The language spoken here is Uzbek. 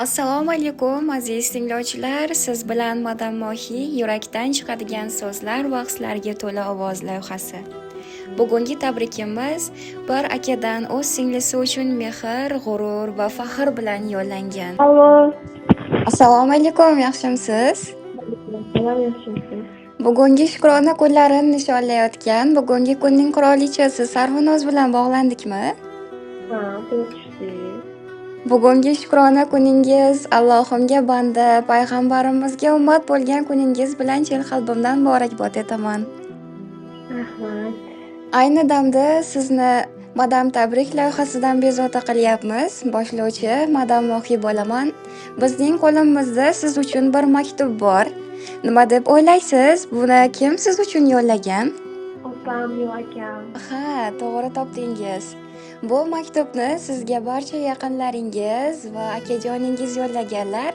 Assalomu alaykum aziz tinglovchilar. Siz bilan Madam Mohi yurakdan chiqadigan so'zlar va hislarga to'la ovoz loyihasi. Bugungi tabrikimiz bir akadan o'z singlisi uchun mehr, g'urur va faxr bilan yo'llangan. Allo. Assalomu alaykum, yaxshimisiz? Assalom, yaxshimisiz? Bugungi Shukrona kunlarini nishonlayotgan bugungi kunning qirolichasi Sarvinoz bilan bog'landikmi? Ha, to'g'ri tushdik. Bugungi Shukrona kuningiz Allohimga banda, payg'ambarimizga ummat bo'lgan kuningiz bilan chin qalbimdan muborakbod etaman. Rahmat. Ayni damda sizni Madam Tabrik loyihasidan bezovta qilyapmiz. Boshlovchi Madam Mohi bo'laman. Bizning qo'limizda siz uchun bir maktub bor. Nima deb o'ylaysiz? Buni kim siz uchun yo'llagan? Opam yo akam. Ha, to'g'ri topdingiz. Bu maktubni sizga barcha yaqinlaringiz va akajoningiz yo'llaganlar.